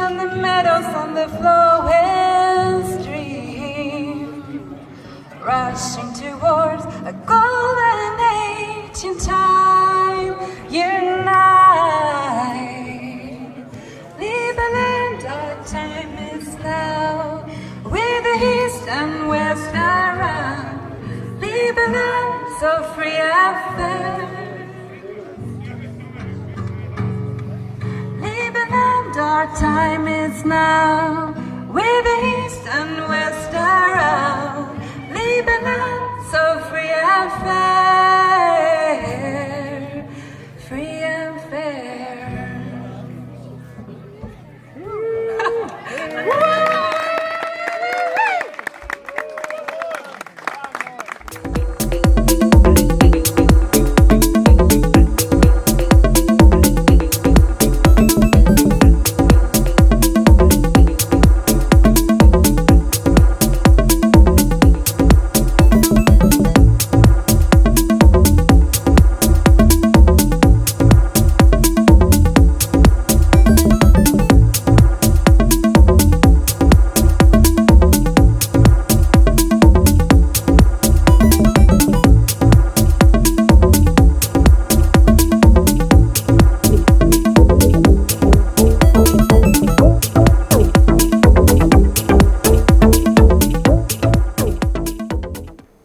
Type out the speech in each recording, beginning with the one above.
and the meadows and the flowing stream, rushing towards a golden age in time. Unite, leave a land, our time is now. With the east and west around, leave a land so free and fair. And our time is now, with the east and west around, leaving us so free and fair, free and fair.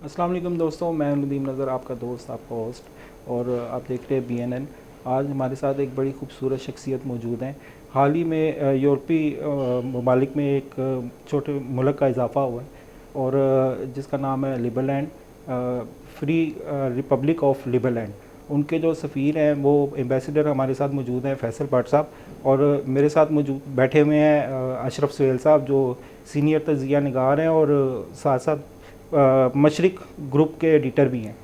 अस्सलाम वालेकुम दोस्तों, मैं नदीम नज़र, आपका दोस्त, आपका host, और आप देख रहे हैं BNN। आज हमारे साथ एक बड़ी खूबसूरत शख्सियत मौजूद हैं। हाल ही में यूरोपीय ममालिक में एक छोटे मुल्क का इजाफ़ा हुआ है और जिसका नाम है लिबरलैंड, फ्री रिपब्लिक ऑफ लिबरलैंड। उनके जो सफ़ीर हैं वो एम्बेसडर हमारे साथ मौजूद हैं, फैसल भट्ट साहब, और मेरे साथ मौजूद बैठे हुए हैं अशरफ सुहेल साहब, जो सीनियर तज़किया निगार हैं और साथ साथ मशरिक ग्रुप के एडिटर भी हैं।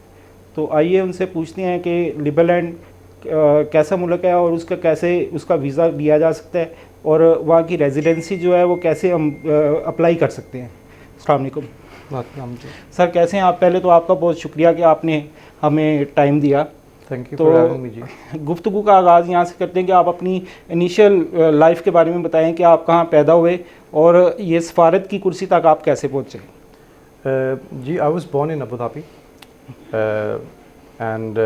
तो आइए उनसे पूछते हैं कि लिबरलैंड कैसा मुल्क है और उसका कैसे उसका वीज़ा दिया जा सकता है और वहाँ की रेजिडेंसी जो है वो कैसे हम अप्लाई कर सकते हैं। अस्सलाम वालेकुम सर, कैसे हैं आप? पहले तो आपका बहुत शुक्रिया कि आपने हमें टाइम दिया। थैंक यू तो फॉर हैविंग मी जी। गुफ्तगू का आगाज़ यहाँ से करते हैं कि आप अपनी इनिशियल लाइफ के बारे में बताएं कि आप कहाँ पैदा हुए और ये सफारत की कुर्सी तक आप कैसे पहुँचे। जी, I was born in Abu Dhabi and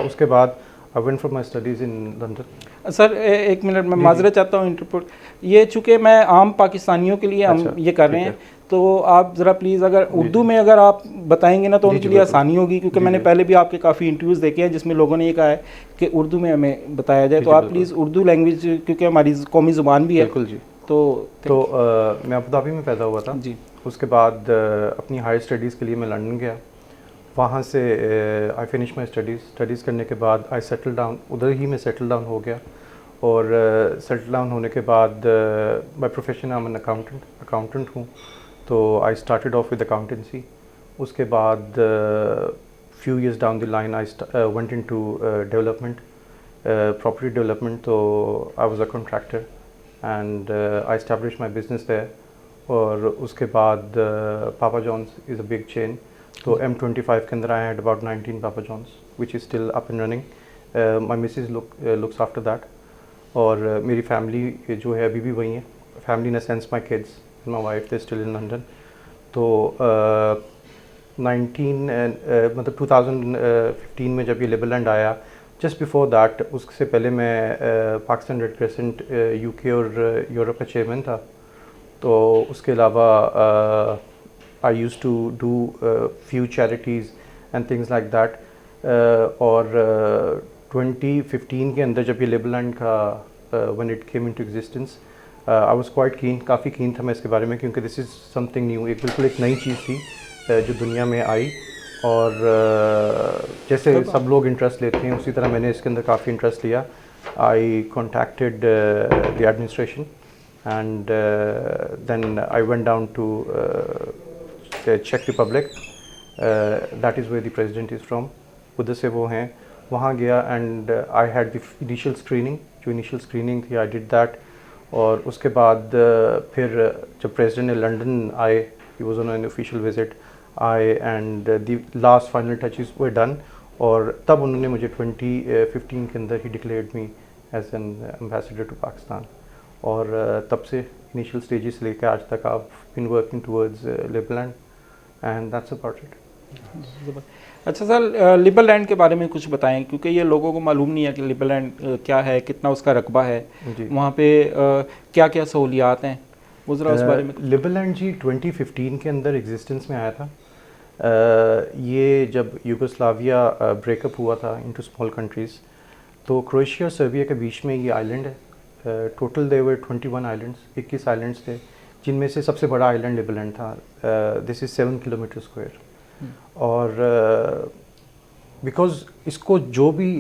उसके बाद I went for my studies in London. Sir एक मिनट मैं माजरत चाहता हूँ इंटरप्ट, ये चूँकि मैं आम पाकिस्तानियों के लिए हम ये कर रहे हैं, तो आप ज़रा प्लीज़ अगर उर्दू में अगर आप बताएंगे ना तो उनके लिए आसानी होगी, क्योंकि मैंने पहले भी आपके काफ़ी इंटरव्यूज़ देखे हैं जिसमें लोगों ने ये कहा है कि उर्दू में हमें बताया जाए। तो आप प्लीज़ उर्दू लैंग्वेज, क्योंकि हमारी कौमी ज़ुबान भी है। बिल्कुल जी। तो मैं अबू धाबी में पैदा हुआ था जी। उसके बाद अपनी हायर स्टडीज़ के लिए मैं लंदन गया। वहाँ से आई फिनिश माई स्टडीज़ करने के बाद आई सेटल डाउन, उधर ही मैं सेटल डाउन हो गया। और सेटल डाउन होने के बाद by profession I am an accountant हूँ। तो I started off with accountancy. उसके बाद few years down the line I went into development, property development. तो I was a contractor and I establish my business there. और उसके बाद Papa John's is a big chain, तो M25 के अंदर I had about 19 Papa John's which is still up and running. My missus looks after that. और मेरी family जो है अभी भी वही है, family in a sense my kids and my wife they still in London. तो 2015 में जब ये लिबरलैंड आया, जस्ट बिफोर दैट, उससे पहले मैं पाकिस्तान रेड क्रिसेंट UK और यूरोप का चेयरमैन था। तो उसके अलावा I used to do few charities and things like that. और 2015 के अंदर जब ये लिबरलैंड का when it came into existence, I was quite keen, काफ़ी कीन था मैं इसके बारे में, क्योंकि दिस इज़ समथिंग न्यू, बिल्कुल एक नई चीज़ थी जो दुनिया में आई। और जैसे सब लोग इंटरेस्ट लेते हैं उसी तरह मैंने इसके अंदर काफ़ी इंटरेस्ट लिया। I contacted the administration and then I went down to Czech Republic, that is where the president is from, उधर से वो हैं। वहाँ गया and I had the initial screening, जो initial screening थी I did that। और उसके बाद फिर जब president ने लंदन आए, he was on an official visit, and the last final touches were done। और तब उन्होंने मुझे 2015 के अंदर ही declared me as an ambassador to Pakistan। और तब से इनिशियल स्टेजेस से लेकर आज तक आप been working towards Liberland and that's about it. अच्छा सर, लिबरलैंड के बारे में कुछ बताएं, क्योंकि ये लोगों को मालूम नहीं है कि लिबरलैंड क्या है, कितना उसका रकबा है, वहाँ पे क्या क्या सहूलियात हैं, वो ज़रा उस बारे में। लिबरलैंड जी 2015 के अंदर एग्जिस्टेंस में आया था। ये जब यूगोस्लाविया ब्रेकअप हुआ था इनटू स्मॉल कंट्रीज़, तो क्रोएशिया और सर्बिया के बीच में ये आइलैंड है। टोटल देवर 21 आइलैंड्स, 21 आइलैंड्स थे, जिनमें से सबसे बड़ा आइलैंड लिबरलैंड था। This is 7 kilometre square. और बिकॉज इसको जो भी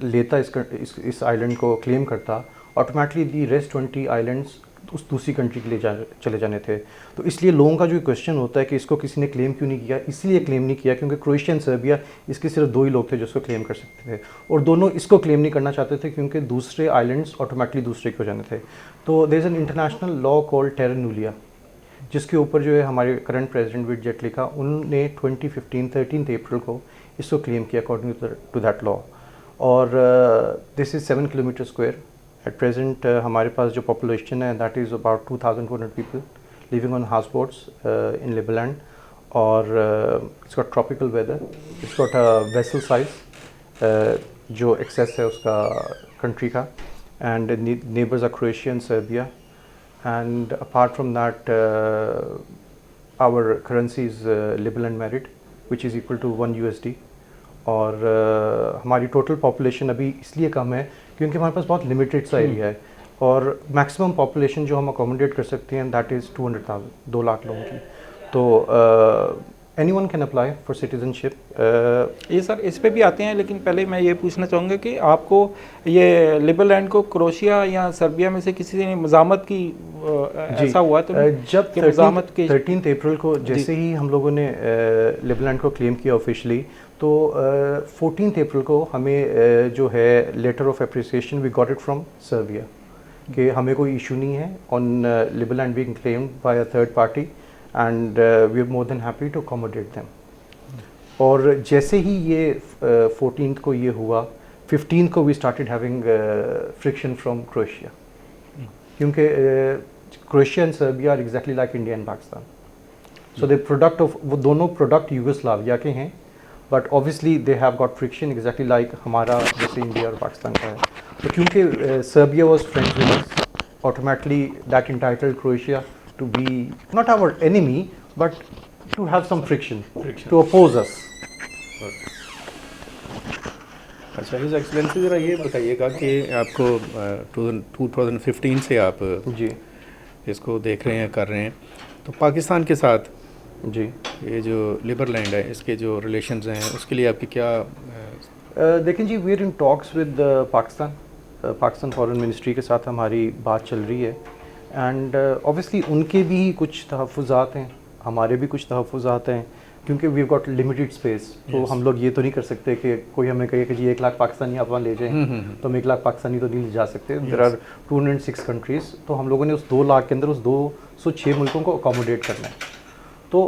लेता इस आइलैंड को क्लेम करता, ऑटोमेटिकली दी रेस्ट 20 आइलैंड्स उस दूसरी कंट्री के लिए चले जाने थे। तो इसलिए लोगों का जो क्वेश्चन होता है कि इसको किसी ने क्लेम क्यों नहीं किया, इसलिए क्लेम नहीं किया क्योंकि क्रोएशिया एंड सर्बिया इसके सिर्फ 2 ही लोग थे जो इसको क्लेम कर सकते थे, और दोनों इसको क्लेम नहीं करना चाहते थे क्योंकि दूसरे आइलैंड्स ऑटोमेटिकली दूसरे के हो जाने थे। तो there is an international law called terra nullius, जिसके ऊपर जो है हमारे करंट प्रेसिडेंट विड जेटली का, उन्होंने 2015 13 अप्रैल को इसको क्लेम किया अकॉर्डिंग टू दैट लॉ। और this is 7 kilometre square. At present हमारे पास जो पॉपुलेशन है that is about 2200 people living on house boats in Liberland. और it's got tropical weather, it's got a vessel size जो access है उसका country का, and neighbours are Croatia and Serbia. And apart from that, our currency is Liberland merit, which is equal to 1 USD. और हमारी total population अभी इसलिए कम है क्योंकि हमारे पास बहुत लिमिटेड सा एरिया है, और मैक्सिमम पॉपुलेशन जो हम अकोमोडेट कर सकते हैं दैट इज़ 200,000, 2 लाख लोगों की। तो anyone can apply for citizenship. ये सर इस पे भी आते हैं, लेकिन पहले मैं ये पूछना चाहूँगा कि आपको ये लिबरलैंड को क्रोएशिया या सर्बिया में से किसी ने मज़ामत की, ऐसा हुआ तो जब 13 अप्रैल को जैसे ही हम लोगों ने लिबरलैंड को क्लेम किया ऑफिशियली, तो 14 अप्रैल को हमें जो है letter of appreciation we got it from Serbia कि हमें कोई इशू नहीं है on Liberland being claimed by a third party, and we are more than happy to accommodate them. और जैसे ही ये 14th को ये हुआ, 15th को we started having friction from Croatia, क्योंकि Croatia and Serbia are exactly like India and Pakistan. So they product of, वो दोनों प्रोडक्ट यूगोस्लाविया के हैं, but obviously they have got friction exactly like हमारा जैसे इंडिया और पाकिस्तान का है। तो क्योंकि Serbia was friends with us, automatically that entitled Croatia to be not our enemy but to have some friction to oppose us. अच्छा, his excellency ज़रा ये बताइएगा कि आपको 2015 से आप जी इसको देख रहे हैं, कर रहे हैं, तो पाकिस्तान के साथ जी ये जो लिबरलैंड है इसके जो रिलेशंस हैं उसके लिए आपकी क्या देखें जी, we are in talks with Pakistan foreign ministry के साथ हमारी बात चल रही है, एंड ऑब्वियसली उनके भी कुछ तहफ़्फ़ुज़ात हैं, हमारे भी कुछ तहफ़्फ़ुज़ात हैं, क्योंकि वी गॉट लिमिटेड स्पेस। तो हम लोग ये तो नहीं कर सकते कि कोई हमें कहे कि जी 1 लाख पाकिस्तानी आप वहाँ ले जाएं, तो हम 1 लाख पाकिस्तानी तो नहीं ले जा सकते। देयर आर 206 कंट्रीज़, तो हम लोगों ने उस 2 लाख के अंदर उस 206 मुल्कों को अकोमोडेट करना है। तो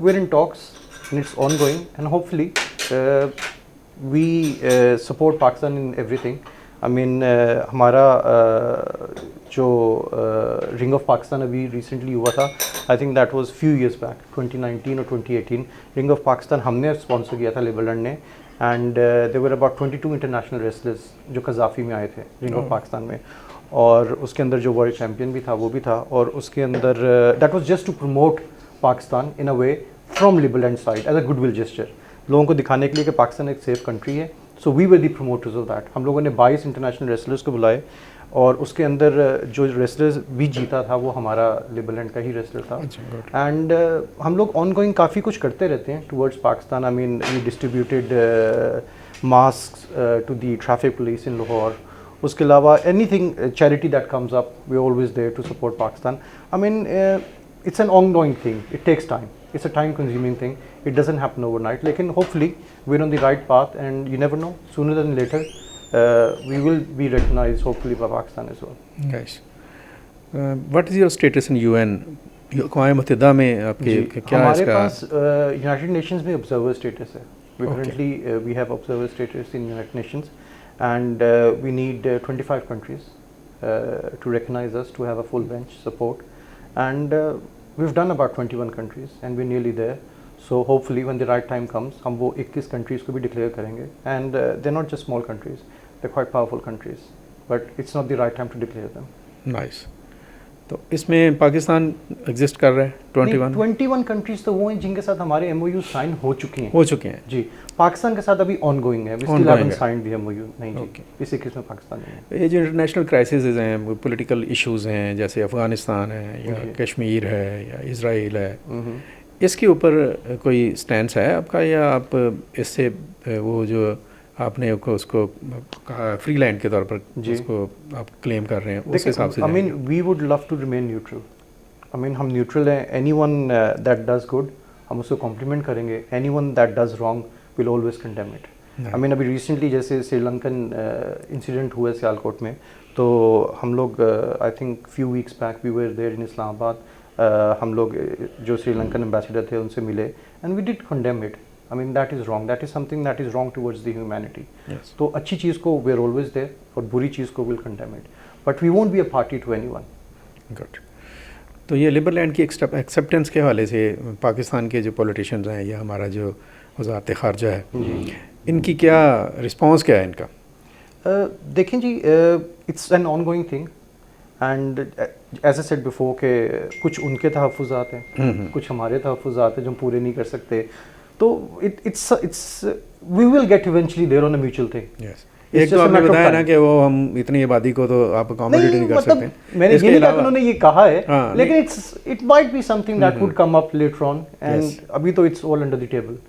we are in talks and it's on going, and hopefully we support Pakistan in everything. I mean हमारा जो रिंग ऑफ पाकिस्तान अभी रिसेंटली हुआ था, I think that was few years back, 2019 और 2018। रिंग ऑफ पाकिस्तान हमने स्पॉन्सर किया था लिबरलैंड ने, and there were about 22 international wrestlers जो कज़ाफ़ी में आए थे रिंग ऑफ पाकिस्तान में, और उसके अंदर जो वर्ल्ड चैम्पियन भी था वो भी था, और उसके अंदर that was just to promote Pakistan in a way from Liberland side as a goodwill gesture, लोगों को दिखाने के लिए कि पाकिस्तान एक सेफ कंट्री है। So we were the promoters of that. हम लोगों ने 22 इंटरनेशनल रेसलर्स को बुलाए, और उसके अंदर जो रेसलर्स भी जीता था वो हमारा लिबरलैंड का ही रेसलर था। एंड हम लोग ऑन गोइंग काफ़ी कुछ करते रहते हैं towards Pakistan. I mean we distributed masks to the traffic police in Lahore. उसके अलावा anything charity that comes up we always there to support Pakistan. I mean it's an ongoing thing, it takes time, it's a time consuming thing, it doesn't happen overnight, लेकिन hopefully we're on the right path, and you never know, sooner than later we will be recognized hopefully by Pakistan as well. Guys, what is your status in UN? अक़वाम मुत्तहिदा में आपके क्या है हमारे इसका? पास United Nations में observer status है। currently we have observer status in United Nations, and we need 25 countries to recognize us, to have a full bench support, and we've done about 21 countries and we're nearly there. So hopefully when the right time comes, हम वो 21 countries को भी declare करेंगे, and they're not just small countries, they're quite powerful countries, but it's not the right time to declare them. Nice. तो इसमें Pakistan exist कर रहा है 21 21 कंट्रीज तो वो हैं जिनके साथ हमारे एमओयू साइन हो चुके हैं जी। पाकिस्तान के साथ अभी ऑनगोइंग है, we still haven't signed the MOU नहीं जी। इसी केस में पाकिस्तान नहीं है। ये जो इंटरनेशनल क्राइसिस हैं, पॉलिटिकल इश्यूज हैं, जैसे अफगानिस्तान है या कश्मीर है या इजराइल है, इसके ऊपर कोई स्टैंड है आपका, या आप इससे वो जो आपने उसको फ्री लैंड के तौर पर जिसको आप क्लेम कर रहे हैं उस हिसाब से? I mean we would love to remain neutral. I mean हम न्यूट्रल हैं। एनीवन दैट डज गुड हम उसको कॉम्प्लीमेंट करेंगे, anyone that does wrong will always condemn it. I mean अभी रिसेंटली जैसे श्रीलंकन इंसिडेंट हुआ सियालकोट में, तो हम लोग I think few weeks back we were there in Islamabad, हम लोग जो श्रीलंकन एम्बेसडर थे उनसे मिले and we did condemn it. I mean that is wrong, that is something that is wrong towards the humanity. Yes. तो अच्छी चीज़ को we are always there और बुरी चीज़ को will condemn it, but we won't be a party to anyone. Good. तो ये Liberland की acceptance के हवाले से पाकिस्तान के जो पॉलिटिशियंस हैं या हमारा जो वज़ारत ख़ारजा है, इनकी क्या रिस्पॉन्स क्या है इनका? देखें जी, it's an ongoing thing and as I said before के कुछ उनके तहफ़्फ़ुज़ात हैं, कुछ हमारे तहफ़्फ़ुज़ात हैं जो हम पूरे नहीं कर सकते, तो it's we will get eventually there on a mutual thing. Yes. एक तो आपने बताया ना कि वो हम इतनी आबादी को तो आप अकोमोडेट नहीं कर सकते। मैंने ये नहीं कहा उन्होंने ये कहा है, लेकिन it might be something that would come up later on, and अभी तो it's all under the table.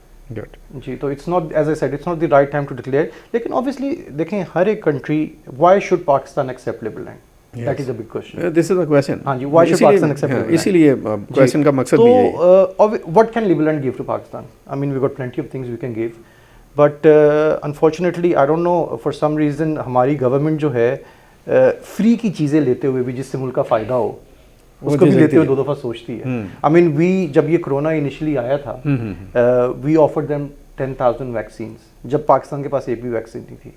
Good. जी, तो it's not, as I said, it's not the right time to declare. लेकिन obviously देखें हर एक country, why should Pakistan accept liberal land? Yes. That is a big question. This is the question. हाँ जी, why should Pakistan accept liberal land? इसीलिए question का मकसद भी यही है। What can liberal land give to Pakistan? I mean, we've got plenty of things we can give, but unfortunately, I don't know, for some reason हमारी government जो है free की चीज़ें लेते हुए भी जिससे मुल्क का फ़ायदा हो उसको भी लेते हुए दो दफ़ा सोचती है। I mean, जब ये कोरोना इनिशियली आया था, we offered them 10,000 वैक्सीन्स, जब पाकिस्तान के पास एक भी वैक्सीन नहीं थी।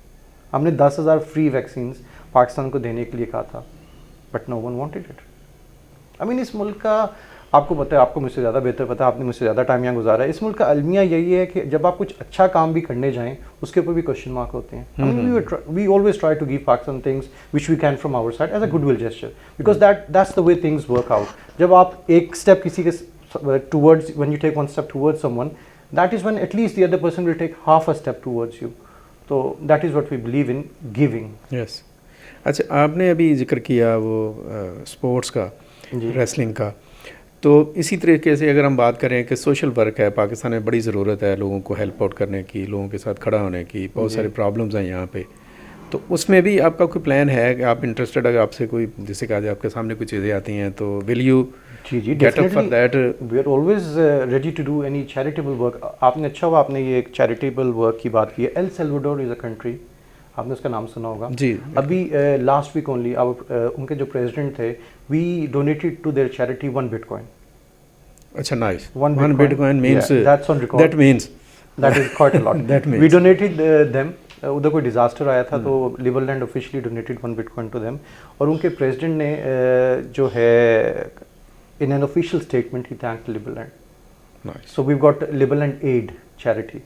हमने 10,000 फ्री वैक्सीन्स पाकिस्तान को देने के लिए कहा था, but no one wanted it. I mean इस मुल्क का आपको पता है, आपको मुझसे ज़्यादा बेहतर पता है, आपने मुझसे ज़्यादा टाइम यहाँ गुजारा है। इस मुल्क का अलमिया यही है कि जब आप कुछ अच्छा काम भी करने जाएं उसके ऊपर भी क्वेश्चन मार्क होते हैं। I mean we always try to give Pakistan things which we can from our side as a goodwill gesture, because that's the way things work out. जब आप एक स्टेप किसी के towards, when you take one step towards someone, that is when at least the other person will take half a step towards you. तो that is what we believe in giving. Yes. अच्छा, आपने अभी जिक्र किया वो sports का, wrestling का, तो इसी तरीके से अगर हम बात करें कि सोशल वर्क है, पाकिस्तान में बड़ी ज़रूरत है लोगों को हेल्प आउट करने की, लोगों के साथ खड़ा होने की, बहुत सारे प्रॉब्लम्स हैं यहाँ पे, तो उसमें भी आपका कोई प्लान है कि आप इंटरेस्टेड, अगर आपसे कोई जैसे कहा जाए आपके सामने कुछ चीज़ें आती हैं तो will you get up for that? We are always ready to do any charitable work. आपने अच्छा हुआ आपने ये एक चैरिटेबल वर्क की बात की है। El Salvador is a country, आपने उसका नाम सुना होगा जी। अभी लास्ट वीक ओनली उनके जो प्रेसिडेंट थे, we donated to their charity 1 bitcoin. अच्छा, nice. 1 bitcoin means that's on record, that means that is quite a lot. We donated them, उधर कोई डिजास्टर आया था तो Liberland officially donated 1 bitcoin to them, और उनके president ने जो है in an official statement he thanked Liberland. Nice. So we got Liberland aid charity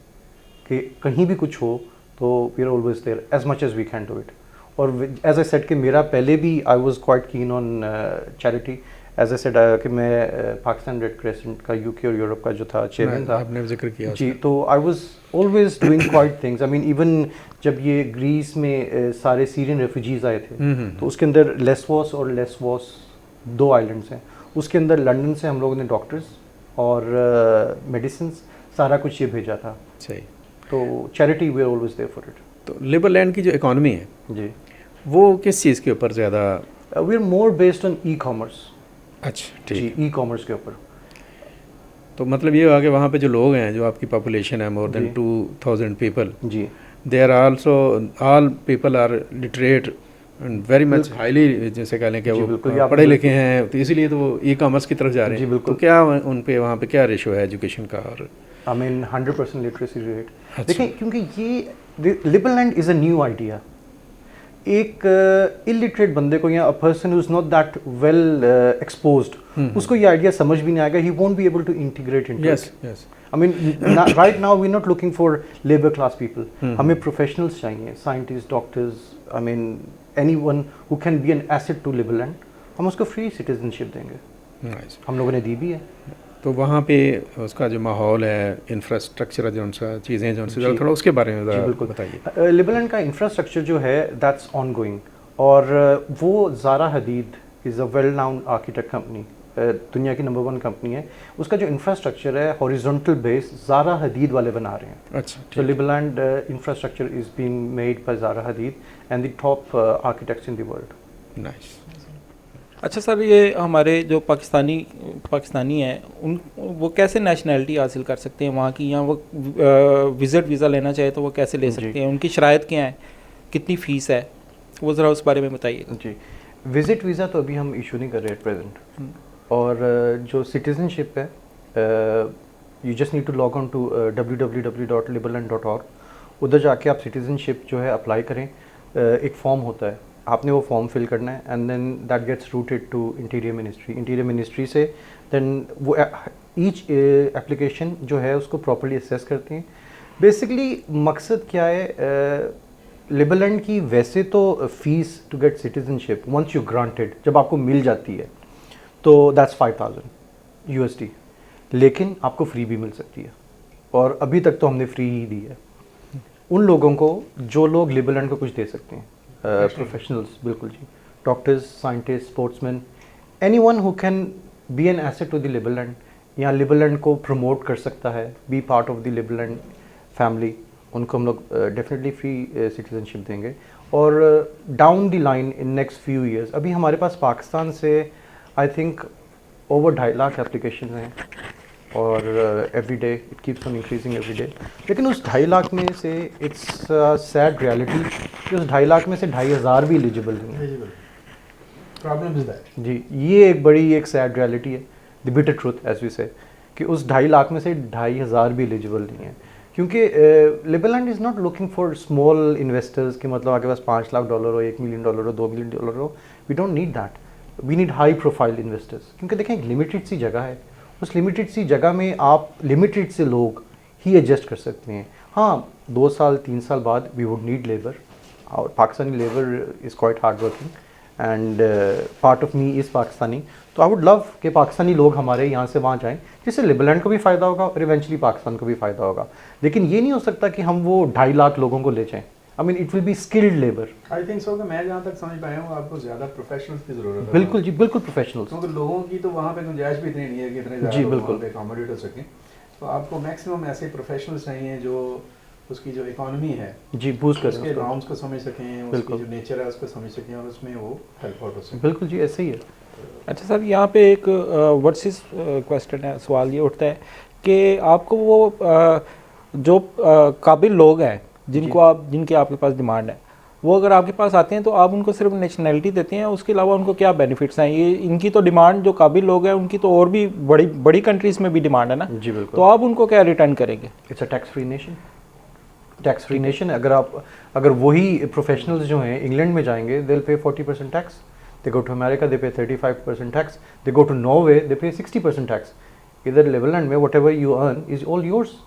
कि कहीं भी कुछ हो तो we are always there as much as we can do it. और एज आई सेड कि मेरा पहले भी I was quite keen on charity. As I said कि मैं पाकिस्तान रेड क्रेसेंट का यूके और यूरोप का जो था चेयरमैन था, आपने जिक्र किया जी, तो I was always doing quite things. I mean even जब ये ग्रीस में सारे सीरियन रेफ्यूजीज आए थे तो उसके अंदर लेस्वोस और लेस्वोस 2 आइलैंड्स हैं, उसके अंदर लंदन से हम लोगों ने डॉक्टर्स और मेडिसिन सारा कुछ ये भेजा था। सही। तो charity we are always there for it. तो लिबरल लैंड की जो इकॉनमी है जी, वो किस चीज़ के ऊपर ज़्यादा? We are more based on e commerce. अच्छा, ठीक। ई कॉमर्स के ऊपर। तो मतलब ये हुआ कि वहाँ पे जो लोग हैं, जो आपकी पॉपुलेशन है मोर देन 2000 पीपल, जी, they are also all people are literate and very much highly, जैसे कह लें कि वो पढ़े लिखे हैं, तो इसीलिए तो वो ई कॉमर्स की तरफ जा रहे हैं। जी बिल्कुल। तो क्या उन पे वहाँ पे क्या रेशो है एजुकेशन का? और आई मीन 100% लिटरेसी रेट। देखिए, क्योंकि ये Liberland is a new idea. एक इलिटरेट बंदे को या a person who is not that well exposed उसको ये आइडिया समझ भी नहीं आएगा, he won't be able to integrate into yes yes I mean right now we are not looking for labour class people, हमें प्रोफेशनल्स चाहिए, scientist, doctors, I mean anyone who can be an asset to Liberland, हम उसको free citizenship देंगे। Nice. हम लोगों ने दी भी है। तो वहाँ पे उसका जो माहौल है, इंफ्रास्ट्रक्चर जो उनका चीज़ें जो उनसे थोड़ा उसके बारे में ज़रा बिल्कुल बताइए। लिबरलैंड का इंफ्रास्ट्रक्चर जो है दैट्स ऑन गोइंग, और वो Zaha Hadid is a well known architect company, दुनिया की नंबर 1 कंपनी है, उसका जो इंफ्रास्ट्रक्चर है हॉरिजॉन्टल बेस ज़ारा हदीद वाले बना रहे हैं। अच्छा, तो Liberland infrastructure is being made by Zaha Hadid and the top architects in the world. Nice. अच्छा सर, ये हमारे जो पाकिस्तानी हैं उन वो कैसे नेशनैलिटी हासिल कर सकते हैं वहाँ की, या वो विज़िट वीज़ा लेना चाहे तो वो कैसे ले सकते हैं, उनकी शराइत क्या है, कितनी फ़ीस है, वो ज़रा उस बारे में बताइए। जी, विज़िट वीज़ा तो अभी हम इशू नहीं कर रहे एट प्रेजेंट, और जो सिटीज़नशिप है you just need to log on to www.liberland.org, उधर जाके आप सिटीज़नशिप जो है अप्लाई करें। एक फॉर्म होता है, आपने वो फॉर्म फिल करना है and then that gets routed to interior ministry से, देन वो ईच एप्लीकेशन जो है उसको प्रॉपर्ली असेस करते हैं। बेसिकली मकसद क्या है, लिबरलैंड की वैसे तो fees to get citizenship once you granted, जब आपको मिल जाती है तो दैट्स 5000 USD, लेकिन आपको फ्री भी मिल सकती है, और अभी तक तो हमने फ्री ही दी है उन लोगों को जो लोग लिबरलैंड को कुछ दे सकते हैं, प्रोफेशनल्स, बिल्कुल जी, doctors, scientist, sportsman, anyone who can be an asset to the Liberland, या लिबरलैंड को प्रमोट कर सकता है, be part of the Liberland family, उनको हम लोग डेफिनेटली फ्री सिटीजनशिप देंगे। और down the line in next few years, अभी हमारे पास पाकिस्तान से I think over 2.5 lakh application हैं, और every day it keeps on increasing every day, लेकिन उस 2.5 लाख में से इट्स सैड रियलिटी कि उस 2.5 लाख में से 2,500 भी एलिजिबल नहीं है। प्रॉब्लम इज दैट जी, ये एक बड़ी एक सैड रियलिटी है, the bitter truth as we say, कि उस 2.5 लाख में से 2,500 भी एलिजिबल नहीं है, क्योंकि Liberland is not looking for small investors कि मतलब आपके पास $5 लाख हो, $1 मिलियन हो, $2 मिलियन हो, we don't need that, we need high profile investors, क्योंकि देखें एक लिमिटेड सी जगह है, उस लिमिटेड सी जगह में आप लिमिटेड से लोग ही एडजस्ट कर सकते हैं। हाँ, 2 साल 3 साल बाद वी वुड नीड लेबर, और Pakistani labour is quite hard working, and part of me is Pakistani, तो आई वुड लव कि पाकिस्तानी लोग हमारे यहाँ से वहाँ जाएं, जिससे लिबरलैंड को भी फ़ायदा होगा और इवेंचुअली पाकिस्तान को भी फ़ायदा होगा। लेकिन ये नहीं हो सकता कि हम वो 2.5 लाख लोगों को ले जाएं, I mean it will be skilled labour. I think so कि मैं जहाँ तक समझ पाया हूँ आपको ज़्यादा प्रोफेशनल्स की ज़रूरत है। बिल्कुल जी, बिल्कुल प्रोफेशनल्स, क्योंकि लोगों की तो वहाँ पे गुंजाइश भी इतनी नहीं है कि इतने जी, ज़्यादा बिल्कुल लोग अकोमोडेट हो सकें, तो आपको मैक्सिमम ऐसे प्रोफेशनल्स चाहिए जो उसकी जो इकोनॉमी है जी बूस्ट कर उसके नॉर्म्स को समझ सकें, उसकी बिल्कुल। जो नेचर है उसको समझ सकें, और उसमें वो हेल्प आउट हो सके। बिल्कुल जी, ऐसे ही है। अच्छा सर, यहाँ पे एक वर्सेस क्वेश्चन है, सवाल ये उठता है कि आपको वो जो काबिल लोग हैं जिनकी आपके पास डिमांड है, वो अगर आपके पास आते हैं तो आप उनको सिर्फ नेशनैलिटी देते हैं, उसके अलावा उनको क्या बेनिफिट्स हैं? ये इनकी तो डिमांड, जो काबिल लोग हैं उनकी तो और भी बड़ी कंट्रीज़ में भी डिमांड है ना, जी बिल्कुल। तो आप उनको क्या रिटर्न करेंगे? It's a tax free nation, tax free nation. अगर वही प्रोफेशनल्स जो हैं इंग्लैंड में जाएंगे, दे will pay 40% tax, they go to America, they pay 35% tax, they go to Norway, they pay 60% tax. इधर लिबरलैंड में what ever you earn is all yours,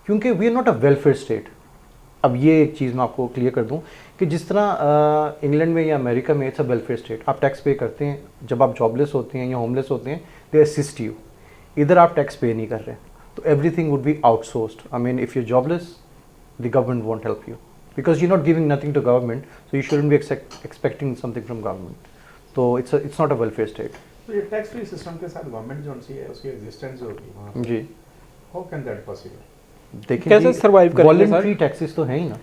क्योंकि we are not a welfare state. अब ये एक चीज़ मैं आपको clear कर दूं कि जिस तरह इंग्लैंड में या अमेरिका में इट्स अ वेलफेयर स्टेट, आप टैक्स पे करते हैं जब आप जॉबलेस होते हैं या होमलेस होते हैं, दे असिस्ट यू। इधर आप टैक्स पे नहीं कर रहे, तो everything would be outsourced. I mean if you jobless, the government won't help you because you're not giving nothing to government, so you shouldn't be expecting something from government. So it's not a welfare state. तो ये tax free system के साथ government जो सी है उसकी existence होगी वहाँ पे, जी, हाउ कैन दैट पॉसिबल? देखिए कैसे सर्वाइव करेंगे? वॉलंटरी टैक्सेस तो हैं ही ना,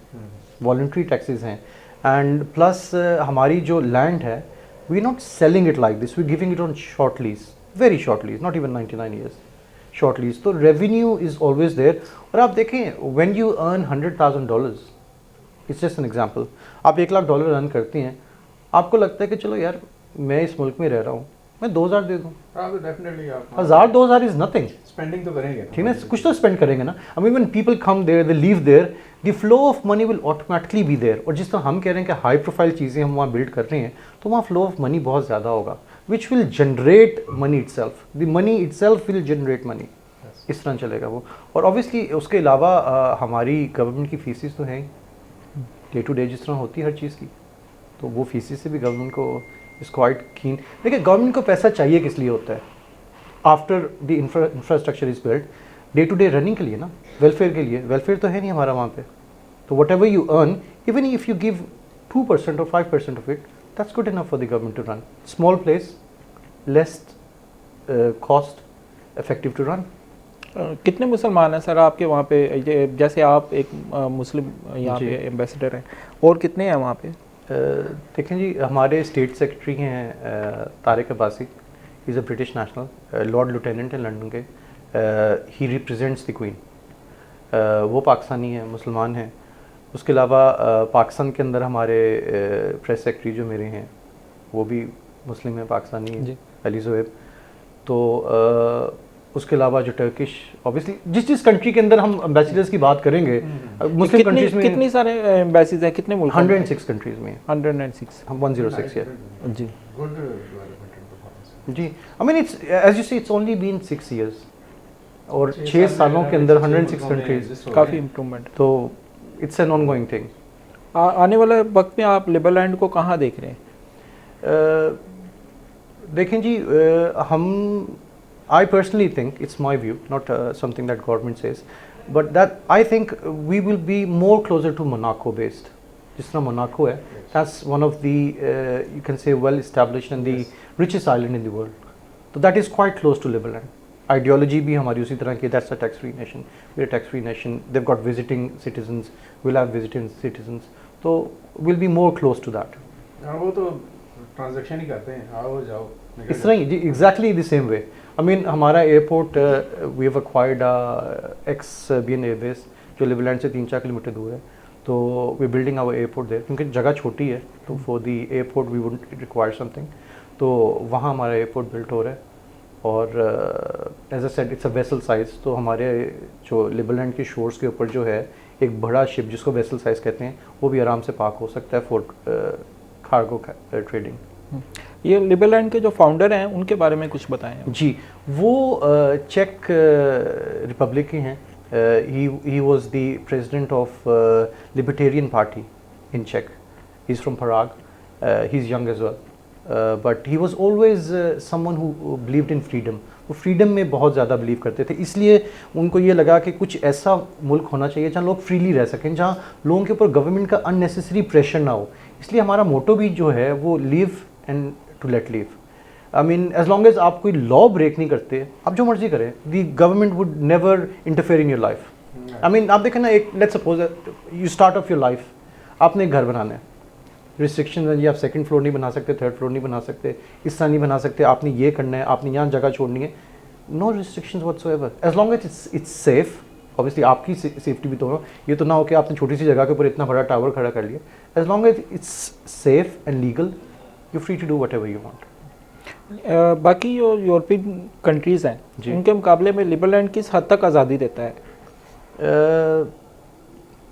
वॉलंटरी टैक्सेस हैं, एंड प्लस हमारी जो लैंड है, we not selling it like this, we giving it on short lease, very short lease, not even 99 years short lease. तो रेवेन्यू इज ऑलवेज देयर। और आप देखें, when you earn $100,000, it's just an example, आप $1 lakh earn करते हैं, आपको लगता है कि चलो यार मैं इस मुल्क में रह रहा हूँ, मैं 2000 दे दूँ, आप तो डेफिनेटली आप 1000-2000 इज़ नथिंग, स्पेंडिंग तो करेंगे ठीक है, कुछ तो स्पेंड करेंगे ना। I mean when people come there, they leave there, the flow of money will automatically be there. और जिस तरह हम कह रहे हैं कि हाई प्रोफाइल चीज़ें हम वहाँ बिल्ड कर रहे हैं, तो वहाँ फ्लो ऑफ मनी बहुत ज़्यादा होगा, which will generate money itself, the money itself will generate money, इस तरह चलेगा वो। और ऑब्वियसली उसके अलावा हमारी गवर्नमेंट की फीसिस तो हैं डे टू डे जिस तरह होती है हर चीज़ की, तो वो फीसिस से भी गवर्नमेंट को इज़ क्वाइट कीन। देखिए गवर्नमेंट को पैसा चाहिए किस लिए होता है, after the infrastructure is build, day to day running के लिए ना, वेलफेयर के लिए। वेलफेयर तो है नहीं हमारा वहाँ पे, तो what ever you earn, even if you give 2% or 5% of it, that's good enough for the government to run. Small place, less cost effective to run. कितने मुसलमान हैं सर आपके वहाँ पे, जैसे आप एक मुस्लिम यहाँ जी। पे एम्बेसडर हैं, और कितने हैं वहाँ पे? देखें जी, हमारे स्टेट सेक्रेटरी हैं Tariq Abbasi, he is a British national, Lord lieutenant हैं लंदन के, ही रिप्रेजेंट्स द क्वीन, वो पाकिस्तानी हैं, मुसलमान हैं। उसके अलावा पाकिस्तान के अंदर हमारे प्रेस सेक्रेटरी जो मेरे हैं वो भी मुस्लिम हैं, पाकिस्तानी हैं, अली ज़ुहैब। तो उसके अलावा जो टर्किश, ऑब्वियसली जिस कंट्री के अंदर हम एम्बेसडर्स की बात करेंगे, मुस्लिम कंट्रीज में कितनी सारे एम्बेसीज हैं, कितने मुल्क? 106 कंट्रीज में, 106, हम 106 है जी। जी। I mean it's as you see, it's only been 6 years, और 6 सालों के अंदर 106 कंट्रीज, काफ़ी इम्प्रूवमेंट। तो इट्स एन ऑनगोइंग थिंग। आने वाले वक्त में आप लिबरलैंड को कहाँ देख रहे हैं? देखें जी, हम I personally think, it's my view, not something that government says, but that I think we will be more closer to Monaco based. जिस तरह Monaco है, that's one of the you can say well established and the richest island in the world. So that is quite close to Liberland. Ideology भी हमारी उसी तरह की, that's a tax free nation. We're a tax free nation. They've got visiting citizens. We'll have visiting citizens. So we'll be more close to that. वो तो transaction ही करते हैं, आओ जाओ इस तरह ही, exactly the same way. I mean हमारा airport, we have acquired ex BN airbase जो लिबरलैंड से 3-4 किलोमीटर दूर है, तो we building our airport there, क्योंकि जगह छोटी है, तो for the airport we would require something, तो वहाँ हमारा एयरपोर्ट बिल्ट हो रहा है। और as I said, it's a vessel size, तो हमारे जो लिबरलैंड के शोर्स के ऊपर जो है एक बड़ा शिप जिसको वेसल साइज़ कहते हैं, वो भी आराम से पार्क हो सकता है फॉर कार्गो ट्रेडिंग। ये लिबरलैंड के जो फाउंडर हैं उनके बारे में कुछ बताएं। जी, वो चेक रिपब्लिक के हैं। He was the president of libertarian party in चेक, he is from Prague, he is young as well, but he was always someone who believed in freedom. वो फ्रीडम में बहुत ज़्यादा बिलीव करते थे, इसलिए उनको ये लगा कि कुछ ऐसा मुल्क होना चाहिए जहाँ लोग फ्रीली रह सकें, जहाँ लोगों के ऊपर गवर्नमेंट का अननेसेसरी प्रेशर ना हो। इसलिए हमारा मोटो भी जो है वो live and to let live. I mean as long as आप कोई लॉ ब्रेक नहीं करते, आप जो मर्जी करें, the government would never interfere in your life. I mean आप देखें ना, एक let's suppose you start of your life, आपने एक घर बनाना है, रिस्ट्रिक्शन है जी, आप सेकंड फ्लोर नहीं बना सकते, थर्ड फ्लोर नहीं बना सकते, इस तरह नहीं बना सकते, आपने ये करना है, आपने यहाँ जगह छोड़नी है, no restrictions whatsoever, as long as it's safe. Obviously आपकी सेफ्टी भी तो हो, ये तो ना हो कि आपने छोटी सी जगह के ऊपर इतना बड़ा टावर खड़ा कर लिया। As long as it's safe and legal, you free to do what ever you want. बाकी जो यूरोपियन कंट्रीज़ हैं, उनके मुकाबले में लिबरलैंड किस हद तक आज़ादी देता है?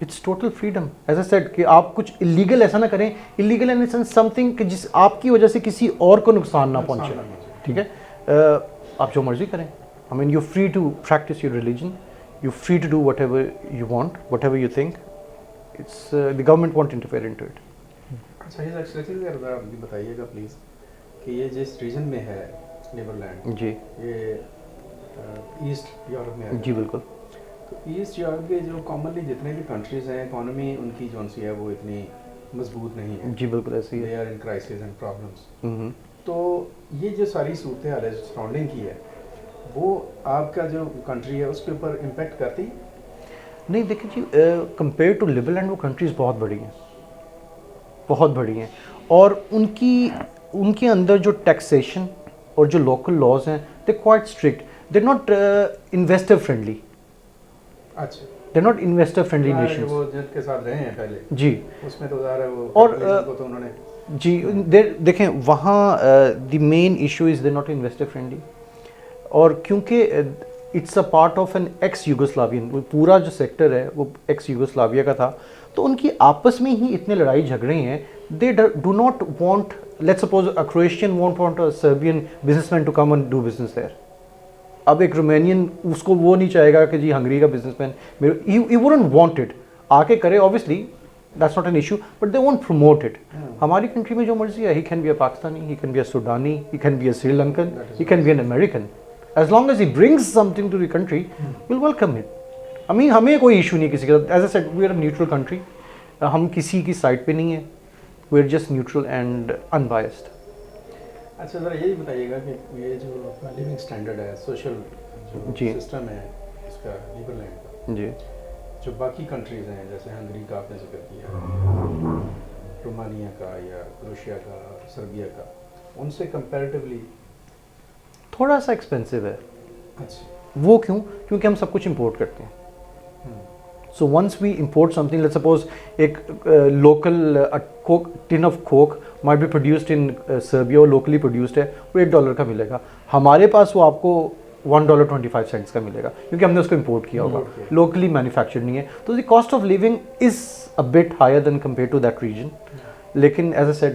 It's total freedom, as I said, कि आप कुछ इलीगल ऐसा ना करें, illegal in the sense something कि जिस आपकी वजह से किसी और को नुकसान ना पहुंचे, ठीक है। आप जो मर्जी करें, I mean you free to practice your religion, you free to do what ever you want, what ever you think, it's the government won't interfere into it. अच्छा, ये बताइएगा प्लीज़ कि ये जिस रीजन में है लिबरलैंड, जी, ये ईस्ट यूरोप में है। जी बिल्कुल। तो ईस्ट यूरोप के जो कॉमनली जितने भी कंट्रीज़ हैं, इकोनॉमी उनकी जो सी है वो इतनी मजबूत नहीं है। जी बिल्कुल ऐसी है। They are in crisis and problems. तो ये जो सारी सूरत हाल है सराउंडिंग की है, वो आपका जो कंट्री है उसके ऊपर इम्पेक्ट करती? नहीं, देखिए जी, कंपेयर टू लिबरलैंड वो कंट्रीज़ बहुत बड़ी हैं, बहुत बड़ी हैं, और उनके अंदर जो टैक्सेशन और जो लोकल लॉज हैं, they quite strict, they not investor friendly. अच्छा, they not investor friendly nations. वो जिनके साथ रहे हैं पहले, जी, उसमें तो ज़ाहिर है वो और को तो उन्होंने जी देखें वहाँ the main issue is they not investor friendly, और क्योंकि it's a part of an ex Yugoslavian, वो पूरा जो सेक्टर है वो एक्स यूगोस्लाविया का था, तो उनकी आपस में ही इतने लड़ाई झगड़े हैं. They do not want, let's suppose a Croatian won't want a Serbian businessman to come and do business there. अब एक रोमानियन उसको वो नहीं चाहेगा कि जी हंगरी का बिजनेसमैन ही वुडंट वांट इट आके करे. Obviously that's not an issue, but they won't promote it. हमारी कंट्री में जो मर्जी है, he can be a Pakistani, he can be a Sudani, he can be a Sri Lankan, he can be an American. As long as he brings something to the country, we'll welcome it. I mean, हमें कोई issue नहीं किसी का. As I said, we are a neutral country. हम किसी की side पे नहीं है. We are just neutral and unbiased. अच्छा ज़रा यही बताइएगा कि ये जो अपना लिविंग स्टैंडर्ड है, सोशल जो जी. सिस्टम है इसका नीदरलैंड का, जी. जो बाकी कंट्रीज़ हैं जैसे हंगरी का आपने जिक्र किया, रोमानिया का या क्रोएशिया का, सर्बिया का, उनसे कंपैरेटिवली थोड़ा सा एक्सपेंसिव है. अच्छा. वो क्यों? क्योंकि हम सब कुछ इंपोर्ट करते हैं. So once we import something, let's suppose एक local coke tin of coke might be produced in Serbia और locally produced है, वो $1 का मिलेगा. हमारे पास वो आपको $1.25 का मिलेगा क्योंकि हमने उसको import किया होगा, locally manufactured नहीं है. तो the cost of living is a bit higher than compared to that region. लेकिन as I said,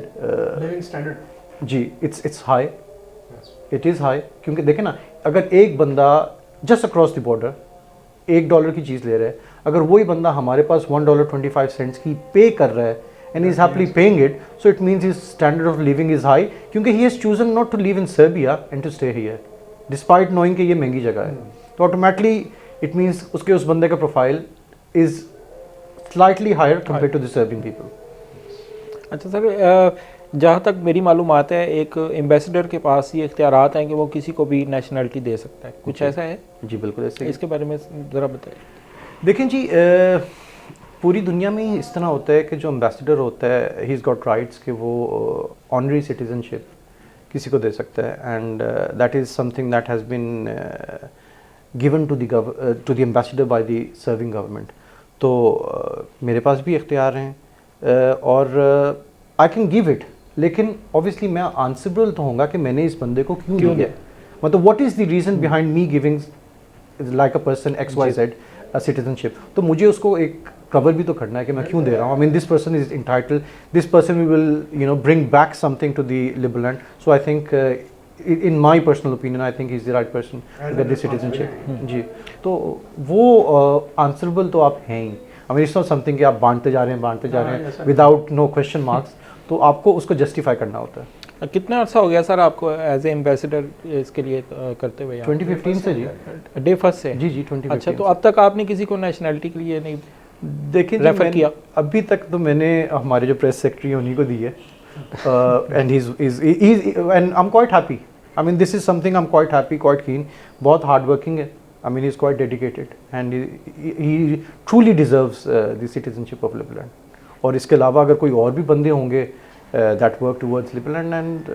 living standard जी it's high. It is high क्योंकि देखें ना, अगर एक बंदा just across the border $1 की चीज़ ले रहा है, अगर वही बंदा हमारे पास $1.25 की पे कर रहा है and he is happily paying it, so it means his standard of living is high क्योंकि he has chosen not to live in Serbia and to stay here despite knowing कि ये महंगी जगह है. तो automatically it means उसके उस बंदे का profile is slightly higher compared to the Serbian people. अच्छा सर, जहाँ तक मेरी मालूमात है एक एम्बेसडर के पास ये इख्तियारात हैं कि वो किसी को भी नेशनलिटी दे सकता है, कुछ ऐसा है? जी बिल्कुल ऐसे. इसके बारे में ज़रा बताइए. देखें जी, पूरी दुनिया में ही इस तरह होता है कि जो एम्बेसडर होता है ही इज़ गॉट राइट्स कि वो ऑनरी सिटीजनशिप किसी को दे सकता है, and that is something that has been given to the ambassador by the serving government. तो मेरे पास भी इख्तियार हैं और आई कैन गिव इट, लेकिन ऑब्वियसली मैं आंसरेबल तो होऊंगा कि मैंने इस बंदे को क्यों दिया. मतलब what is the reason behind me giving like a person XYZ citizenship. तो मुझे उसको एक कवर भी तो करना है कि मैं क्यों दे रहा हूँ. I mean this person is entitled, this person will bring back something to the Liberland. So I think in my personal opinion I think is the right person to get this citizenship. जी. तो वो answerable तो आप हैं ही. I mean it's not something कि आप बांटते जा रहे हैं विदाउट नो क्वेश्चन मार्क्स. तो आपको उसको जस्टिफाई करना होता है. कितना अर्सा हो गया सर आपको एज ए एम्बेसडर इसके लिए करते हुए? 2015 से जी. डे फर्स्ट से? जी 2015. अच्छा, तो अब तक आपने किसी को नेशनलिटी के लिए नहीं देखिए रेफर किया? अभी तक तो मैंने हमारे जो प्रेस सेक्रेटरी उन्हीं को दी है, and and I am quite happy. I mean this is something I am quite happy, quite कीन. बहुत हार्ड वर्किंग है. I mean he is quite dedicated and he truly deserves the citizenship of liberal land. और इसके अलावा अगर कोई और भी बंदे होंगे that work towards Liberland, and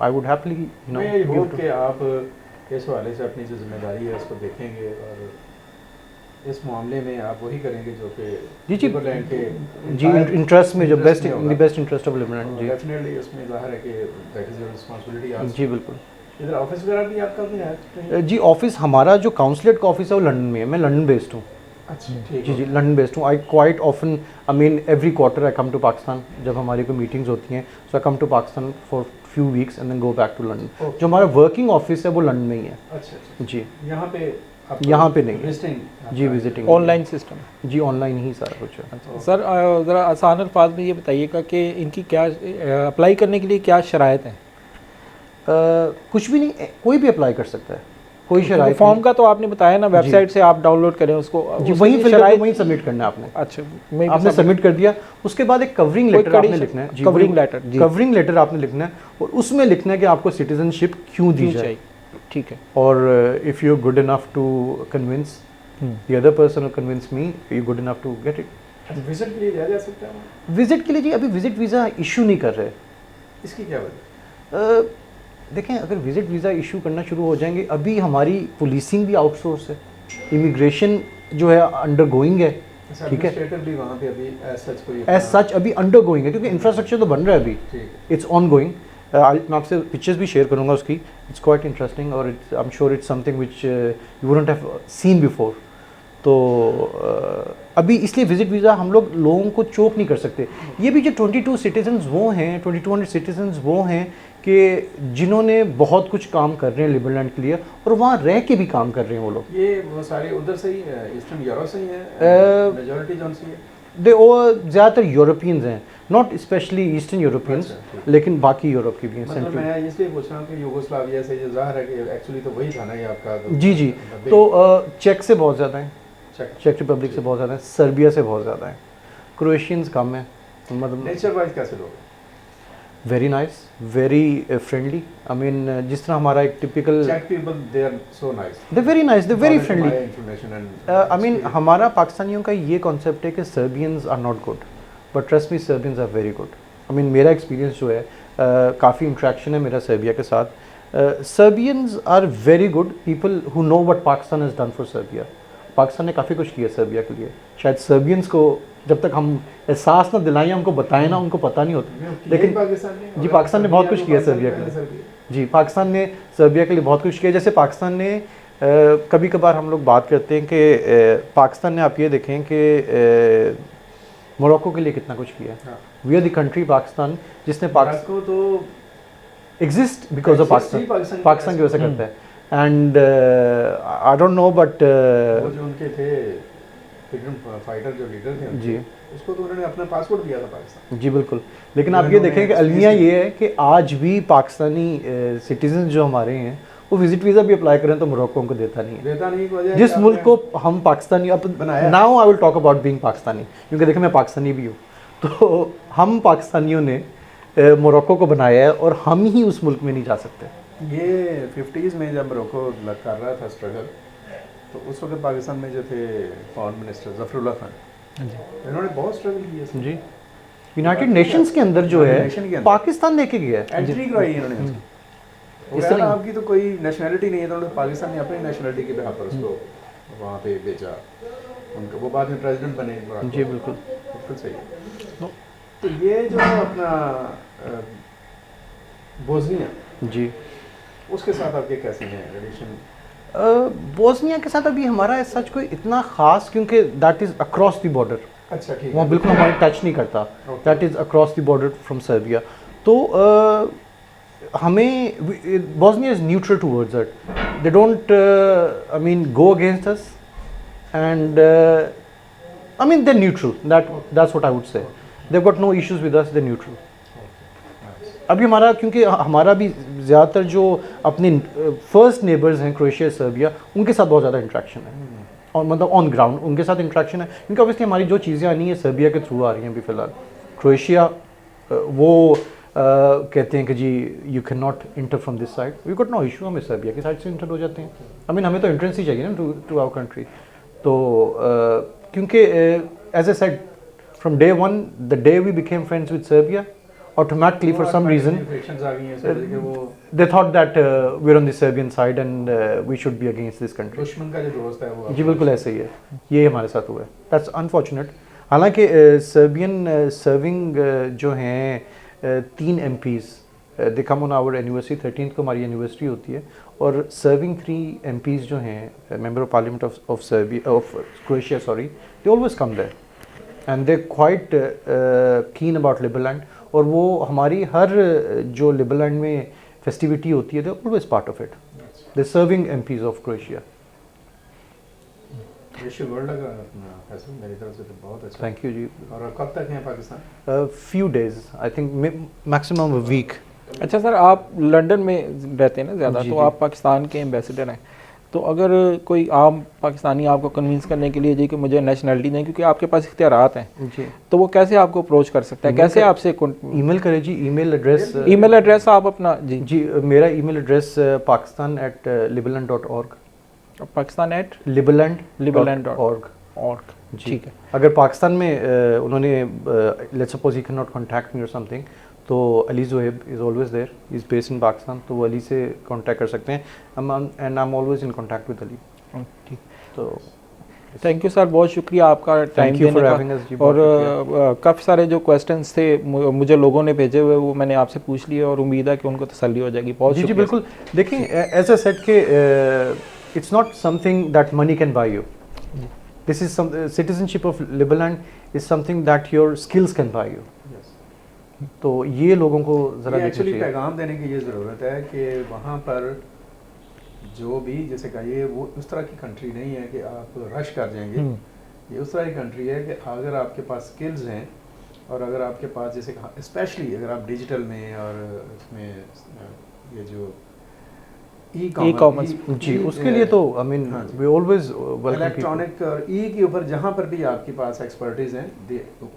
I would happily मैं होप कि आप इस हवाले से अपनी जो जिम्मेदारी है उसको देखेंगे और इस मामले में आप वही करेंगे जो कि लिबरलैंड के जी इंटरेस्ट में जो best in the best interest of Liberland. जी डेफिनेटली उसमें ज़ाहिर है कि दैट इज़ योर रिस्पांसिबिलिटी. आप जी बिल्कुल. इधर ऑफिस वगैरह भी आपका भी है? जी ऑफिस हमारा जो काउंसलेट का ऑफिस है वो लंदन में है. मैं लंदन बेस्ड हूँ. अच्छा. जी जी लंदन बेस्ड हूँ. I quite often, I mean every quarter I come to Pakistan. जब हमारी कोई मीटिंग्स होती हैं so I come to Pakistan for few weeks and then go back to London. जो हमारा वर्किंग ऑफिस है वो लंदन में ही है. अच्छा. जी यहाँ पे नहीं विजिटिंग. जी विजिटिंग ऑनलाइन सिस्टम? जी ऑनलाइन ही सारा कुछ है. सर ज़रा आसान अल्फाज में ये बताइएगा कि इनकी क्या अप्लाई करने के लिए क्या शराइत हैं? कुछ भी नहीं, कोई भी अप्लाई कर सकता है, कोई शराइत. फॉर्म का तो आपने बताया ना, वेबसाइट से आप डाउनलोड करें उसको. जी वहीं फिल करके वहीं सबमिट करना है आपने. अच्छा, आपने सबमिट कर दिया. उसके बाद एक कवरिंग लेटर आपने लिखना है. कवरिंग लेटर आपने लिखना है और उसमें लिखना है कि आपको सिटीजनशिप क्यों दी जाए. ठीक है. और if you are good enough to convince the other person और convince me, you good enough to get it. Visit के लिए जा सकता है? विजिट के लिए जी अभी विजिट वीज़ा इशू नहीं कर रहे. इसकी क्या वजह? देखें अगर विजिट वीज़ा इशू करना शुरू हो जाएंगे, अभी हमारी पुलिसिंग भी आउटसोर्स है, इमिग्रेशन जो है अंडर गोइंग है. ठीक है, एडमिनिस्ट्रेटिवली वहाँ पे अभी सच कोई एज सच अभी अंडर गोइंग है क्योंकि इंफ्रास्ट्रक्चर तो बन रहा है अभी, इट्स ऑन गोइंग। मैं आपसे पिक्चर्स भी शेयर करूँगा उसकी, इट्स क्वाइट इंटरेस्टिंग और it's I am sure it's something which you wouldn't have seen before. तो अभी इसलिए विजिट वीज़ा हम लोगों को चोक नहीं कर सकते। ये भी जो 22 सिटीजन्स वो हैं, 2200 सिटीजन्स वो हैं कि जिन्होंने बहुत कुछ काम कर रहे हैं लिबरलैंड के लिए और वहाँ रह के भी काम कर रहे हैं वो लोग। ये वो सारे उधर से ही ईस्टर्न यूरोप से ही है, मेजॉरिटी जौन सी है दे ज़्यादातर यूरोपियंस हैं, नॉट स्पेशली ईस्टर्न यूरोपियंस, लेकिन बाकी यूरोप की भी हैं। मतलब मैं इसलिए पूछ रहा हूँ कि यूगोस्लाविया से ये ज़ाहिर है कि एक्चुअली तो वही था ना ये आपका जी जी, तो चेक से बहुत ज़्यादा हैं, चेक रिपब्लिक से बहुत ज़्यादा है, सर्बिया से बहुत ज़्यादा है, क्रोएशियंस कम है। मतलब नेचर वाइज कैसे लोग? Very nice, very friendly. I mean जिस तरह हमारा एक टिपिकल चेक people they are so nice, they very nice, they very friendly. Information I mean हमारा पाकिस्तानियों का ये कॉन्सेप्ट है कि Serbians are not good but trust me Serbians are very good. I mean मेरा एक्सपीरियंस जो है काफ़ी इंट्रैक्शन है मेरा सर्बिया के साथ। Serbians are very good people who know what Pakistan has done for Serbia. Pakistan ने काफ़ी कुछ किया सर्बिया के लिए, शायद सर्बियंस को जब तक हम एहसास ना दिलाएं, हमको बताएं ना, उनको पता नहीं होता। लेकिन जी पाकिस्तान ने बहुत कुछ किया सर्बिया के लिए, जी पाकिस्तान ने सर्बिया के लिए बहुत कुछ किया। जैसे पाकिस्तान ने कभी कभार हम लोग बात करते हैं कि पाकिस्तान ने, आप ये देखें कि मोरक्को के लिए कितना कुछ किया। We are the country Pakistan जिसने को तो एग्जिस्ट बिकॉज ऑफ पाकिस्तान की वजह से करता है। And I don't know but वो जो उनके थे फ्रीडम फाइटर जो लीडर थे जी, उसको तो उन्होंने अपना पासपोर्ट दिया था पाकिस्तान। जी बिल्कुल, लेकिन आप ये देखें कि अलमिया ये है कि आज भी पाकिस्तानी सिटीजन जो हमारे हैं वो विजिट वीज़ा भी अप्लाई करें तो मोरक्को उनको देता नहीं है। जिस मुल्क को हम पाकिस्तानी, अब now I will talk about being Pakistani, क्योंकि देखिए मैं पाकिस्तानी भी हूँ, तो हम पाकिस्तानियों ने मोरक्को को बनाया है और हम ही उस मुल्क में नहीं जा सकते। ये 50s में जब मोरक्को कर रहा था स्ट्रगल, तो उस वक्त पाकिस्तान में जो थे फॉरेन मिनिस्टर जफरुल्लाह खान, इन्होंने बहुत स्ट्रगल किया जी। यूनाइटेड नेशंस के अंदर जो है पाकिस्तान लेके गया है, एंट्री करवाई इन्होंने। इस तरह आपकी तो कोई नेशनैलिटी नहीं है, तो पाकिस्तान ने अपनी नेशनैलिटी के बिहाफ पर उसको वहाँ पे भेजा, उनका वो बाद में प्रेसिडेंट बने। जी बिल्कुल बिल्कुल सही है। तो ये जो अपना बोस्निया जी, उसके साथ आपके कैसे हैं रिलेशन? बोस्निया के साथ अभी हमारा सच कोई इतना ख़ास, क्योंकि that is across the border. अच्छा ठीक है, वहाँ बिल्कुल हमारे टच नहीं करता, that is across the border from Serbia. तो हमें Bosnia is neutral towards it, they don't I mean go against us and I mean they neutral, that's what I would say, they got no issues with us, they neutral. अभी हमारा, क्योंकि हमारा भी ज़्यादातर जो अपने फर्स्ट नेबर्स हैं Croatia Serbia, उनके साथ बहुत ज़्यादा इंट्रैक्शन है और मतलब ऑन ग्राउंड उनके साथ इंट्रैक्शन है, क्योंकि ऑब्वियसली हमारी जो चीज़ें आनी है सर्बिया के थ्रू आ रही हैं अभी फ़िलहाल। क्रोएशिया वो कहते हैं कि जी you can not enter from this side, we got no issue, हमें सर्बिया की साइड से इंटर हो जाते हैं। आई मीन हमें तो एंट्रेंस ही चाहिए ना टू आवर कंट्री। तो क्योंकि as I said from day one, the day we became friends with Serbia, automatically for some reason they thought that we're on the Serbian side and we should be against this country. दुश्मन का जो दोस्त है वो जी बिल्कुल ऐसे ही है, ये हमारे साथ हुआ है, that's unfortunate। हालांकि सर्बियन सर्विंग जो हैं 3 MPs they come on our anniversary, 13th को हमारी एनिवर्सरी होती है, और सर्विंग 3 MPs जो हैं member of parliament of Serbia of Croatia sorry, they always come there and they quite keen about Liberland, और वो हमारी हर जो लिबरलैंड में फेस्टिविटी होती है, they always part of it, they serving MPs of Croatia. मेरी तरफ से तो बहुत अच्छा, थैंक यू जी। और कब तक हैं Pakistan? Few days, I think maximum a week. अच्छा सर, आप लंदन में रहते हैं ना ज़्यादा, तो आप पाकिस्तान के एम्बेसडर हैं, तो अगर कोई आम पाकिस्तानी आपको कन्विंस करने के लिए जी कि मुझे नेशनलिटी नहीं, क्योंकि आपके पास इख्तियारात हैं जी, तो वो कैसे आपको अप्रोच कर सकता है, कैसे आपसे ईमेल करे जी? ईमेल एड्रेस आप अपना जी मेरा ईमेल एड्रेस pakistan@liberland.org, pakistan@liberland.org ठीक है। अगर पाकिस्तान में उन्होंने let's suppose he can not contact me और समथिंग, तो Ali Zuhaib is always there, is based in Pakistan, तो वो अली से कांटेक्ट कर सकते हैं, and I am always in contact with Ali. ठीक, तो थैंक यू सर, बहुत शुक्रिया आपका टाइम you देने for having us जी, का। और बहुत काफ़ी सारे जो क्वेश्चंस थे मुझे लोगों ने भेजे हुए, वो मैंने आपसे पूछ लिए और उम्मीद है कि उनको तसल्ली हो जाएगी। बहुत जी जी शुक्रिया। बिल्कुल। देखिए एज अ सेट के it's not something that money can buy you. This is citizenship of Liberland is something that your skills can buy you. तो ये लोगों को ज़रा देखना एक्चुअली चाहिए। पैगाम देने की ये ज़रूरत है कि वहाँ पर जो भी जैसे कहिए वो उस तरह की कंट्री नहीं है कि आप रश कर जाएंगे। ये उस तरह की कंट्री है कि अगर आपके पास स्किल्स हैं और अगर आपके पास जैसे स्पेशली अगर आप डिजिटल में और इसमें ये जो ई-कॉमर्स जी उसके लिए तो I mean we always welcome electronic और ई के ऊपर जहाँ पर भी आपके पास एक्सपर्टीज हैं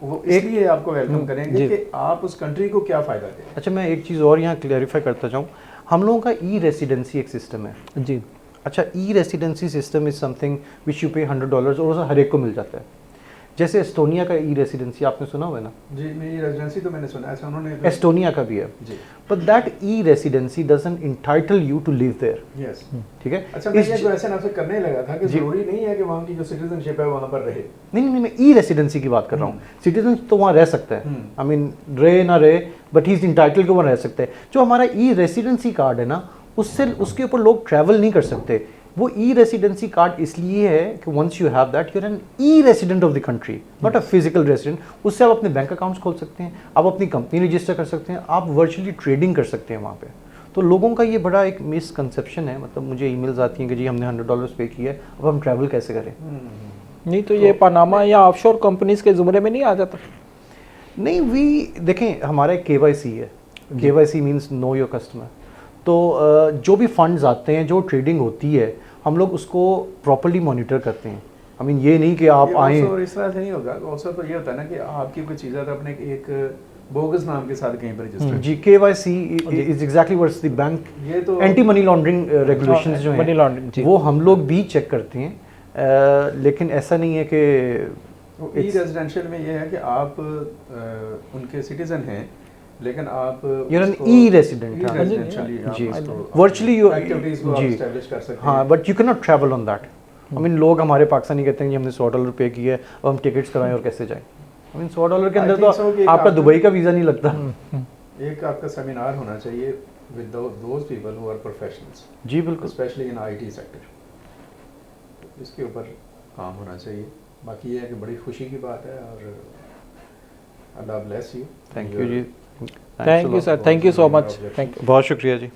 वो इसलिए आपको वेलकम करेंगे कि आप उस कंट्री को क्या फ़ायदा दें। अच्छा मैं एक चीज़ और यहाँ क्लैरिफाई करता चाहूँ, हम लोगों का ई रेसिडेंसी एक सिस्टम है जी। अच्छा e residency system is something which you pay $100 और उसे हर एक को मिल जाता है। जैसे एस्टोनिया का ई रेसिडेंसी आपने सुना हुआ है ना? जी मेरी रेजिडेंसी तो मैंने सुना है, ऐसा उन्होंने एस्टोनिया का भी है जी। But that e residency doesn't entitle you to live there. Yes ठीक है। अच्छा मैं ये क्वेश्चन आपसे करने लगा था कि जरूरी नहीं है कि वहाँ की जो सिटीजनशिप है वहाँ पर रहे। नहीं मैं ई रेसिडेंसी की बात कर रहा हूँ। सिटीजन तो वहाँ रह सकता है, आई मीन रहे ना रहे, बट ही इज इंटाइटल के वहाँ रह सकते हैं। जो हमारा ई रेसिडेंसी कार्ड है ना, उससे उसके ऊपर लोग ट्रैवल नहीं कर सकते। वो ई रेसिडेंसी कार्ड इसलिए है कि once you have that you are an e resident of the country, not a physical resident. उससे आप अपने बैंक अकाउंट्स खोल सकते हैं, आप अपनी कंपनी रजिस्टर कर सकते हैं, आप वर्चुअली ट्रेडिंग कर सकते हैं वहाँ पे। तो लोगों का ये बड़ा एक मिसकंसेप्शन है, मतलब मुझे ईमेल्स आती हैं कि जी हमने $100 पे किया है, अब हम ट्रैवल कैसे करें। नहीं तो ये पनामा या ऑफशोर कंपनीज के ज़ुमरे में नहीं आ जाता? नहीं देखें हमारा एक KYC है। KYC means know your customer. तो जो भी फंड्स आते हैं, जो ट्रेडिंग होती है, हम लोग उसको प्रॉपर्ली मॉनिटर करते हैं। आई मीन ये नहीं कि आप आए इस तरह से नहीं होगा। अवसर तो ये होता है ना कि आपकी कोई चीज़ है तो अपने एक बोगस नाम के साथ कहीं पर रजिस्टर। जी KYC is exactly what's the bank ये तो एंटी मनी लॉन्ड्रिंग रेगुलेशंस जो मनी लॉन्ड्रिंग हैं वो हम लोग भी चेक करते हैं। लेकिन ऐसा नहीं है कि ई रेजिडेंशियल में ये है कि आप उनके सिटीजन हैं लेकिन आप you're an e-resident जी virtually you एक्टिविटीज को जी एस्टैब्लिश कर सकते हैं। हाँ but you can not travel on that. I mean लोग हमारे पाकिस्तानी कहते हैं कि हमने $100 पे किया है, अब हम टिकट्स कराएं और कैसे जाएं। आई मीन $100 के अंदर तो आपका दुबई का वीज़ा नहीं लगता। एक आपका सेमिनार होना चाहिए with those people who are professionals. जी बिल्कुल, स्पेशली इन IT सेक्टर इसके ऊपर काम होना चाहिए। बाकी ये है कि बड़ी खुशी की बात है और अल्लाह ब्लेस यू। थैंक यू जी, thank you sir, thank you so much, thank you. बहुत शुक्रिया जी।